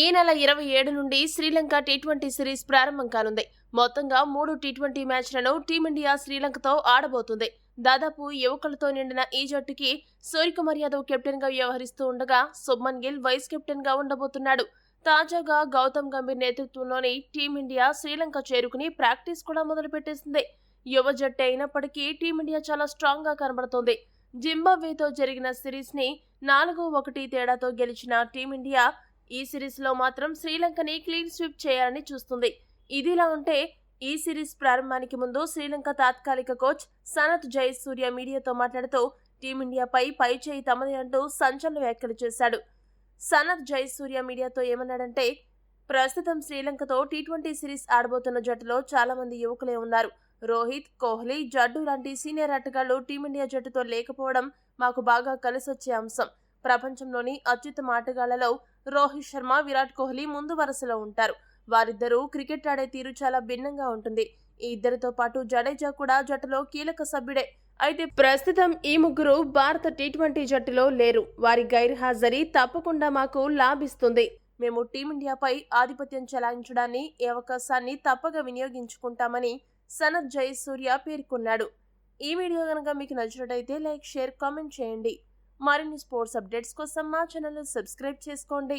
ఈ నెల 27 నుండి శ్రీలంక టీ20 సిరీస్ ప్రారంభం కానుంది. మొత్తంగా 3 టీ20 మ్యాచ్లను టీమిండియా శ్రీలంకతో ఆడబోతుంది. దాదాపు యువకులతో నిండిన ఈ జట్టుకి సూర్యకుమార్ యాదవ్ కెప్టెన్ గా వ్యవహరిస్తూ ఉండగా శుభ్మన్ గిల్ వైస్ కెప్టెన్ గా ఉండబోతున్నాడు. తాజాగా గౌతమ్ గంభీర్ నేతృత్వంలోని టీమిండియా శ్రీలంక చేరుకుని ప్రాక్టీస్ కూడా మొదలుపెట్టేసింది. యువ జట్టు అయినప్పటికీ టీమిండియా చాలా స్ట్రాంగ్ గా కనబడుతోంది. జింబాబ్వేతో జరిగిన సిరీస్ ని 4-1 తేడాతో గెలిచిన టీమిండియా ఈ సిరీస్ లో మాత్రం శ్రీలంకని క్లీన్ స్వీప్ చేయాలని చూస్తుంది. ఇదిలా ఉంటే ఈ సిరీస్ ప్రారంభానికి ముందు శ్రీలంక తాత్కాలిక కోచ్ సనత్ జయసూర్య మీడియాతో మాట్లాడుతూ టీమిండియాపై పైచేయి తమది అంటూ సంచలన వ్యాఖ్యలు చేశాడు. సనత్ జయసూర్య మీడియాతో ఏమన్నాడంటే, ప్రస్తుతం శ్రీలంకతో టీ20 సిరీస్ ఆడబోతున్న జట్టులో చాలా మంది యువకులే ఉన్నారు. రోహిత్, కోహ్లీ, జడ్డు లాంటి సీనియర్ ఆటగాళ్లు టీమిండియా జట్టుతో లేకపోవడం మాకు బాగా కలిసొచ్చే అంశం. ప్రపంచంలోని అత్యుత్తమ ఆటగాళ్లలో రోహిత్ శర్మ, విరాట్ కోహ్లీ ముందు వరుసలో ఉంటారు. వారిద్దరూ క్రికెట్ ఆడే తీరు చాలా భిన్నంగా ఉంటుంది. ఈ ఇద్దరితో పాటు జడేజా కూడా జట్టులో కీలక సభ్యుడే. అయితే ప్రస్తుతం ఈ ముగ్గురు భారత టీ20 జట్టులో లేరు. వారి గైర్హాజరీ తప్పకుండా మాకు లాభిస్తుంది. మేము టీమిండియాపై ఆధిపత్యం చెలాయించడాన్ని ఈ అవకాశాన్ని తప్పగా వినియోగించుకుంటామని సనత్ జయసూర్య పేర్కొన్నాడు. ఈ వీడియో కనుక మీకు నచ్చినట్టయితే లైక్, షేర్, కామెంట్ చేయండి. మరిన్ని స్పోర్ట్స్ అప్డేట్స్ కోసం మా ఛానల్ సబ్స్క్రైబ్ చేసుకోండి.